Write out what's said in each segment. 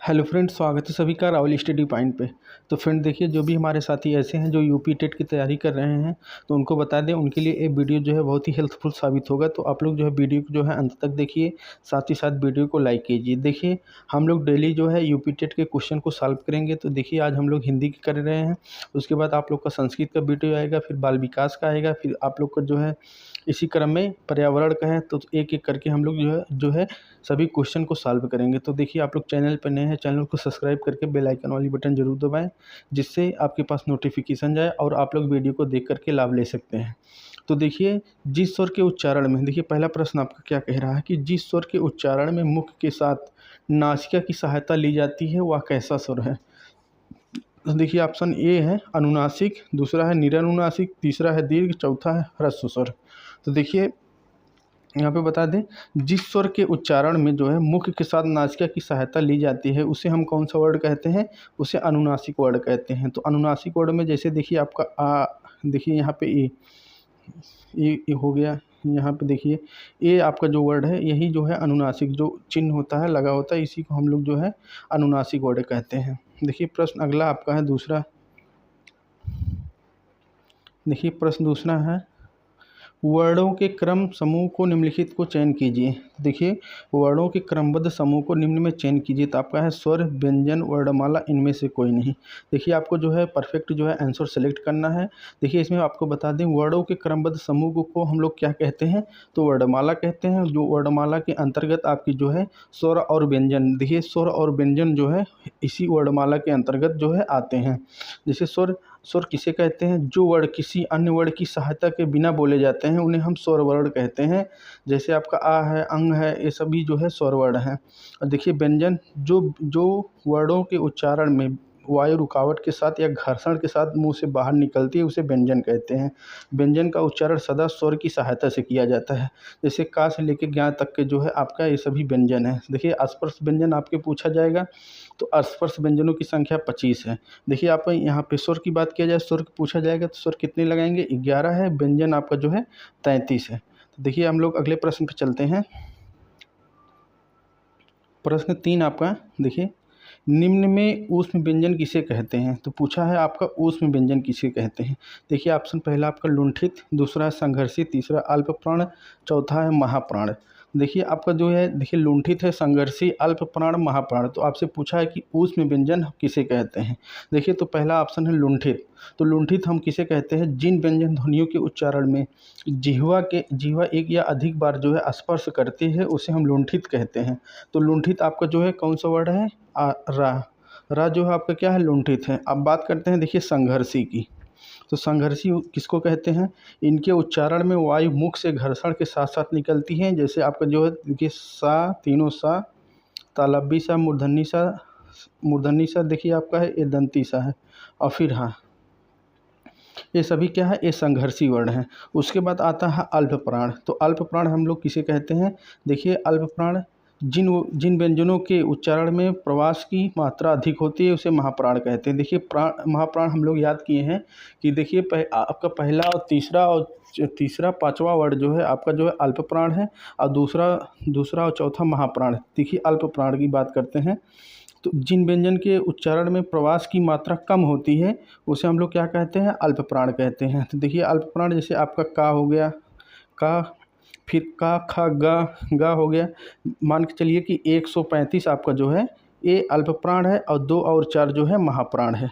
Hello friends, स्वागत है सभी का राहुल स्टडी पॉइंट पे। तो फ्रेंड देखिए, जो भी हमारे साथी ऐसे हैं जो यूपी टेट की तैयारी कर रहे हैं, तो उनको बता दें, उनके लिए ये वीडियो जो है बहुत ही हेल्पफुल साबित होगा। तो आप लोग जो है वीडियो को जो है अंत तक देखिए, साथ ही साथ वीडियो को लाइक कीजिए। देखिए, हम लोग डेली जो है यूपी टेट के क्वेश्चन को सॉल्व करेंगे। तो देखिए, आज हम लोग हिंदी की कर रहे हैं, उसके बाद आप लोग का संस्कृत का वीडियो आएगा, फिर बाल विकास का आएगा, फिर आप लोग का जो है इसी क्रम में पर्यावरण का है। तो एक एक करके हम लोग जो है सभी क्वेश्चन को सॉल्व करेंगे। तो देखिए, आप लोग चैनल पर नए हैं, चैनल को सब्सक्राइब करके बेल आइकन वाली बटन जरूर दबाएं, जिससे आपके पास नोटिफिकेशन जाए और आप लोग वीडियो को देख करके लाभ ले सकते हैं। तो देखिए, जिस स्वर के उच्चारण में, देखिए पहला प्रश्न आपका क्या कह रहा है कि जिस स्वर के उच्चारण में मुख के साथ नासिका की सहायता ली जाती है वह कैसा स्वर है। तो देखिए, ऑप्शन ए है अनुनासिक, दूसरा है निरनुनासिक, तीसरा है दीर्घ, चौथा है ह्रस्व स्वर। तो देखिए, यहाँ पे बता दें, जिस स्वर के उच्चारण में जो है मुख के साथ नासिका की सहायता ली जाती है उसे हम कौन सा वर्ड कहते हैं, उसे अनुनासिक वर्ड कहते हैं। तो अनुनासिक वर्ड में जैसे देखिए आपका आ, देखिए यहाँ पे ए हो गया, यहाँ पे देखिए ए आपका जो वर्ड है, यही जो है अनुनासिक जो चिन्ह होता है, लगा होता है, इसी को हम लोग जो है अनुनासिक वर्ड कहते हैं। देखिए, प्रश्न अगला आपका है दूसरा। देखिए, प्रश्न दूसरा है, वर्णों के क्रम समूह को निम्नलिखित को चयन कीजिए। देखिए, वर्णों के क्रमबद्ध समूह को निम्न में चयन कीजिए। तो आपका है स्वर, व्यंजन, वर्णमाला, इनमें से कोई नहीं। देखिए, आपको जो है परफेक्ट जो है आंसर सेलेक्ट करना है। देखिए, इसमें आपको बता दें, वर्णों के क्रमबद्ध समूह को हम लोग क्या कहते हैं, तो वर्णमाला कहते हैं। जो वर्णमाला के अंतर्गत आपकी जो है स्वर और व्यंजन, देखिए स्वर और व्यंजन जो है इसी वर्णमाला के अंतर्गत जो है आते हैं। जैसे स्वर किसे कहते हैं, जो वर्ण किसी अन्य वर्ण की सहायता के बिना बोले जाते हैं उन्हें हम स्वर वर्ण कहते हैं। जैसे आपका आ है, अंग है, ये सभी जो है स्वर वर्ण हैं। और देखिए, व्यंजन जो जो वर्णों के उच्चारण में वायु रुकावट के साथ या घर्षण के साथ मुंह से बाहर निकलती है उसे व्यंजन कहते हैं। व्यंजन का उच्चारण सदा स्वर की सहायता से किया जाता है। जैसे का से लेकर ज्ञा तक के जो है आपका ये सभी व्यंजन है। देखिए, स्पर्श व्यंजन आपके पूछा जाएगा, तो स्पर्श व्यंजनों की संख्या 25 है। देखिए, आप यहाँ पे स्वर की बात किया जाए, स्वर पूछा जाएगा तो स्वर कितने लगाएंगे, 11 है। व्यंजन आपका जो है 33 है। तो देखिए, हम लोग अगले प्रश्न पर चलते हैं। प्रश्न 3 आपका, देखिए, निम्न में ऊष्म व्यंजन किसे कहते हैं। तो पूछा है आपका ऊष्म व्यंजन किसे कहते हैं। देखिए, ऑप्शन पहला आपका लुंठित, दूसरा है संघर्षित, तीसरा अल्प प्राण, चौथा है महाप्राण। देखिए, आपका जो है, देखिए लुंठित है, संघर्षी, अल्प प्राण, महाप्राण। तो आपसे पूछा है कि ऊष्म व्यंजन किसे कहते हैं। देखिए, तो पहला ऑप्शन है लुंठित। तो लुंठित हम किसे कहते हैं, जिन व्यंजन ध्वनियों के उच्चारण में जिह्वा एक या अधिक बार जो है स्पर्श करती है उसे हम लुंठित कहते हैं। तो लुंठित आपका जो है कौन सा वर्ड है, रा जो है आपका क्या है, लुंठित है। अब बात करते हैं देखिए संघर्षी की। तो संघर्षी किसको कहते हैं, इनके उच्चारण में वायु मुख से घर्षण के साथ साथ निकलती है। जैसे आपका जो है देखिए सा, तीनों सा, तालब्बी सा, मूर्धन्य सा देखिए आपका है, ये दंती सा है, और फिर हाँ, ये सभी क्या है, ये संघर्षी वर्ण है। उसके बाद आता है अल्प प्राण। तो अल्प प्राण हम लोग किसे कहते हैं। देखिए, अल्प प्राण जिन जिन व्यंजनों के उच्चारण में प्रवास की मात्रा अधिक होती है उसे महाप्राण कहते हैं। देखिए, महाप्राण हम लोग याद किए हैं कि देखिए आपका पहला और तीसरा पांचवा वर्ड जो है आपका जो है अल्प प्राण है, और दूसरा और चौथा महाप्राण। देखिए, अल्प प्राण की बात करते हैं, तो जिन व्यंजन के उच्चारण में प्रवास की मात्रा कम होती है उसे हम लोग क्या कहते हैं, अल्प प्राण कहते हैं। तो देखिए, अल्प प्राण जैसे आपका का हो गया, का, फिर का, खा, गा हो गया। मान के चलिए कि 135 आपका जो है ये अल्प प्राण है, और 2 और 4 जो है महाप्राण है।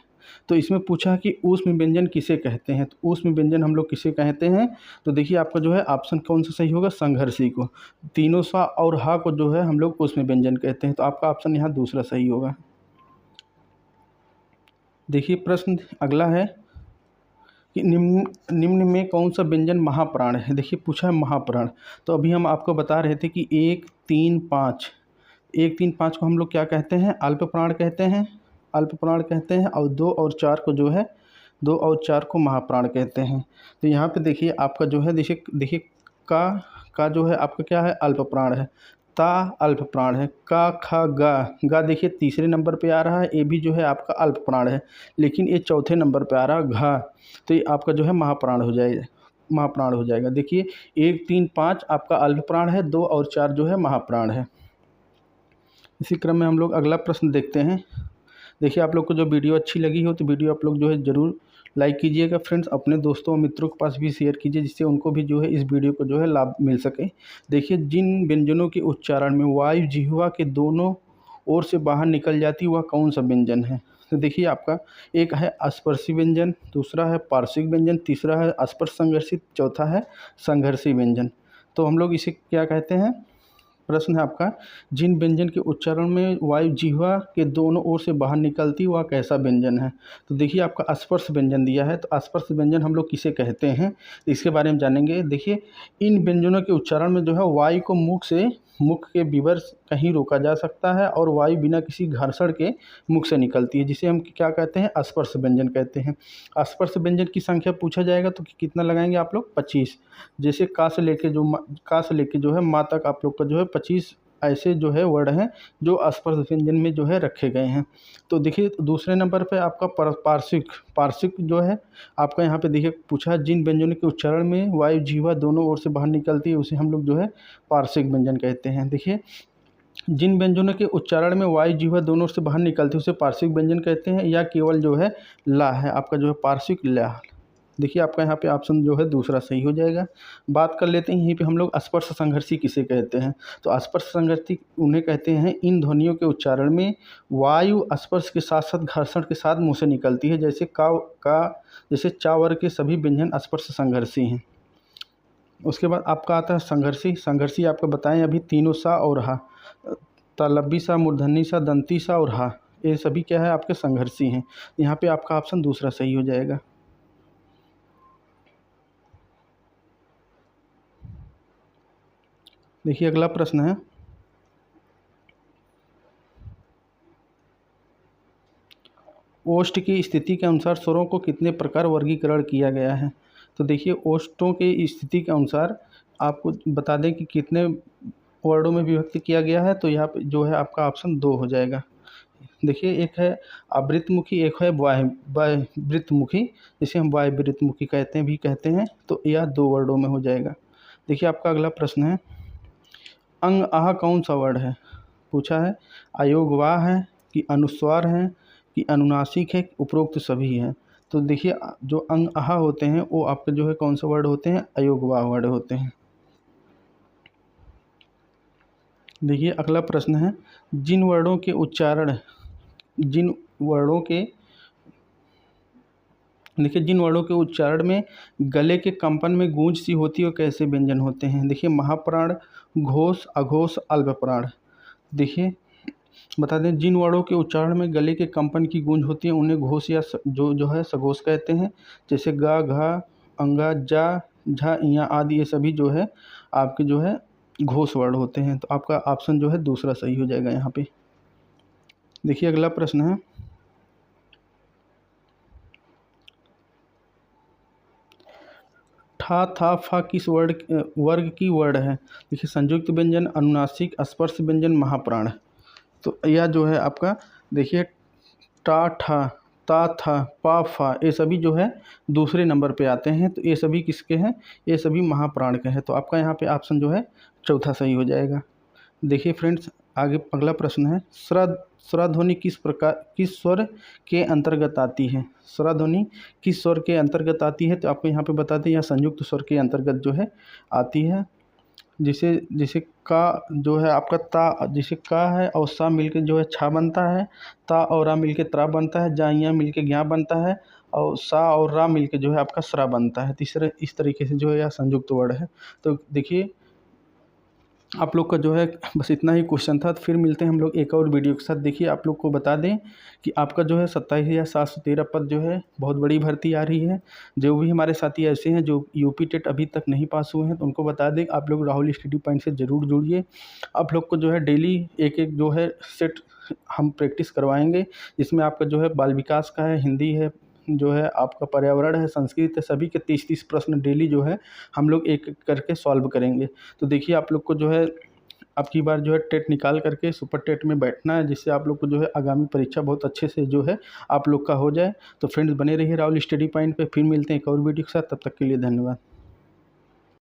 तो इसमें पूछा कि ऊष्म व्यंजन किसे कहते हैं। तो ऊष्म व्यंजन हम लोग किसे कहते हैं। तो देखिए, आपका जो है ऑप्शन कौन सा सही होगा, संघर्षी को। तीनों सा और हा को जो है हम लोग ऊष्म व्यंजन कहते हैं। तो आपका ऑप्शन यहाँ दूसरा सही होगा। देखिए, प्रश्न अगला है कि निम्न में कौन सा व्यंजन महाप्राण है। देखिए, पूछा है महाप्राण। तो अभी हम आपको बता रहे थे कि 1, 3, 5 को हम लोग क्या कहते हैं, अल्प प्राण कहते हैं, और 2 और 4 को जो है 2 और 4 को महाप्राण कहते हैं। तो यहाँ पे देखिए आपका जो है, देखिए का जो है आपका क्या है, अल्प प्राण है। ता अल्प प्राण है। का, खा, गा देखिए तीसरे नंबर पे आ रहा है, ये भी जो है आपका अल्प प्राण है, लेकिन ये चौथे नंबर पे आ रहा है घा। तो ये आपका जो है महाप्राण हो जाएगा। देखिए, 1, 3, 5 आपका अल्प प्राण है, 2 और 4 जो है महाप्राण है। इसी क्रम में हम लोग अगला प्रश्न देखते हैं। देखिए, आप लोग को जो वीडियो अच्छी लगी हो तो वीडियो आप लोग जो है ज़रूर लाइक कीजिएगा फ्रेंड्स, अपने दोस्तों और मित्रों के पास भी शेयर कीजिए, जिससे उनको भी जो है इस वीडियो को जो है लाभ मिल सके। देखिए, जिन व्यंजनों के उच्चारण में वायु जिह्वा के दोनों ओर से बाहर निकल जाती है वह कौन सा व्यंजन है? तो देखिए, आपका एक है अस्पर्शी व्यंजन, दूसरा है पार्श्विक व्यंजन, तीसरा है अस्पर्श संघर्षित, चौथा है संघर्षी व्यंजन। तो हम लोग इसे क्या कहते हैं? प्रश्न है आपका, जिन व्यंजन के उच्चारण में वायु जिह्वा के दोनों ओर से बाहर निकलती है वह कैसा व्यंजन है? तो देखिए, आपका स्पर्श व्यंजन दिया है, तो स्पर्श व्यंजन हम लोग किसे कहते हैं इसके बारे में जानेंगे। देखिए, इन व्यंजनों के उच्चारण में जो है वायु को मुख के विवर कहीं रोका जा सकता है और वायु बिना किसी घर्षण के मुख से निकलती है, जिसे हम क्या कहते हैं? स्पर्श व्यंजन कहते हैं। स्पर्श व्यंजन की संख्या पूछा जाएगा तो कितना लगाएंगे आप लोग? 25। जैसे का से लेके जो है माँ तक आप लोग का जो है 25 ऐसे जो है वर्ड हैं जो स्पर्श व्यंजन में जो है रखे गए हैं। तो देखिए, दूसरे नंबर पे आपका पार्श्विक जो है आपका यहाँ पे देखिए पूछा है, जिन व्यंजनों के उच्चारण में वायु जिह्वा दोनों ओर से बाहर निकलती है उसे हम लोग जो है पार्श्विक व्यंजन कहते हैं। देखिए, जिन व्यंजनों के उच्चारण में वायु जिह्वा दोनों ओर से बाहर निकलती है उसे पार्श्विक व्यंजन कहते हैं, या केवल जो है ला है आपका जो है पार्श्विक ला। देखिए, आपका यहाँ पे ऑप्शन जो है दूसरा सही हो जाएगा। बात कर लेते हैं यहीं पे हम लोग स्पर्श संघर्षी किसे कहते हैं। तो स्पर्श संघर्षी उन्हें कहते हैं इन ध्वनियों के उच्चारण में वायु स्पर्श के साथ साथ घर्षण के साथ मुँह से निकलती है, जैसे जैसे चा वर्ग के सभी व्यंजन स्पर्श संघर्षी हैं। उसके बाद आपका आता है संघर्षी आपको बताएं अभी तीनों सा और हा, तालब्बी सा, मूर्धन्य सा, दंती सा और हा, ये सभी क्या है? आपके संघर्षी हैं। यहाँ पे आपका ऑप्शन दूसरा सही हो जाएगा। देखिए, अगला प्रश्न है, ओष्ठ की स्थिति के अनुसार स्वरों को कितने प्रकार वर्गीकरण किया गया है? तो देखिए, ओष्ठों की स्थिति के अनुसार आपको बता दें कि कितने वर्डों में विभक्त किया गया है। तो यहाँ पे जो है आपका ऑप्शन 2 हो जाएगा। देखिए, एक है आवृतमुखी, एक है वायवृतमुखी, जिसे हम वायवृतमुखी कहते हैं, तो यह 2 वर्डों में हो जाएगा। देखिए, आपका अगला प्रश्न है, अंग आह कौन सा वर्ड है? पूछा है, अयोगवाह है कि अनुस्वार है कि अनुनासिक है, उपरोक्त सभी है। तो देखिए, जो अंग आह होते हैं वो आपके जो है कौन सा वर्ड होते हैं? अयोगवाह वर्ड होते हैं। देखिए, अगला प्रश्न है, जिन वर्डों के उच्चारण में गले के कंपन में गूंज सी होती है, कैसे व्यंजन होते हैं? देखिए, महाप्राण, घोष, अघोष, अल्पप्राण। देखिए, बता दें, जिन वर्णों के उच्चारण में गले के कंपन की गूंज होती है उन्हें घोष या जो है सघोष कहते हैं, जैसे गा, घा, अंगा, जा, झा, इया आदि, ये सभी जो है आपके जो है घोष वर्ण होते हैं। तो आपका ऑप्शन जो है दूसरा सही हो जाएगा यहाँ पे। देखिए, अगला प्रश्न है, ठा, था, फा किस वर्ग की वर्ड है? देखिए, संयुक्त व्यंजन, अनुनासिक, स्पर्श व्यंजन, महाप्राण। तो यह जो है आपका देखिए टा, ठा, ता, था, पा, फा, ये सभी जो है दूसरे नंबर पे आते हैं। तो ये सभी किसके हैं? ये सभी महाप्राण के हैं। तो आपका यहाँ पे ऑप्शन जो है चौथा सही हो जाएगा। देखिए फ्रेंड्स, आगे अगला प्रश्न है, स्वरध्वनि किस स्वर के अंतर्गत आती है? स्वरध्वनि किस स्वर के अंतर्गत आती है? तो आपको यहाँ पे बता दें, यह संयुक्त स्वर के अंतर्गत जो है आती है। जिसे का जो है आपका ता, जिसे का है और सा मिलके जो है छा बनता है, ता और रा मिलके त्रा बनता है, जा या मिलके ज्ञा बनता है, और सा और रा मिलके जो है आपका सरा बनता है। तीसरे इस तरीके से जो है यह संयुक्त वर्ड है। तो देखिए, आप लोग का जो है बस इतना ही क्वेश्चन था। तो फिर मिलते हैं हम लोग एक और वीडियो के साथ। देखिए, आप लोग को बता दें कि आपका जो है 27,713 पद जो है बहुत बड़ी भर्ती आ रही है। जो भी हमारे साथी ऐसे हैं जो यूपी टेट अभी तक नहीं पास हुए हैं, तो उनको बता दें आप लोग राहुल स्टडी पॉइंट से ज़रूर जुड़िए। आप लोग को जो है डेली एक जो है सेट हम प्रैक्टिस करवाएंगे, जिसमें आपका जो है बाल विकास का है, हिंदी है, जो है आपका पर्यावरण है, संस्कृत है, सभी के 30-30 प्रश्न डेली जो है हम लोग एक करके सॉल्व करेंगे। तो देखिए, आप लोग को जो है अब की बार जो है टेट निकाल करके सुपर टेट में बैठना है, जिससे आप लोग को जो है आगामी परीक्षा बहुत अच्छे से जो है आप लोग का हो जाए। तो फ्रेंड्स, बने रहिए राहुल स्टडी पॉइंट पे। फिर मिलते हैं एक और वीडियो के साथ, तब तक के लिए धन्यवाद।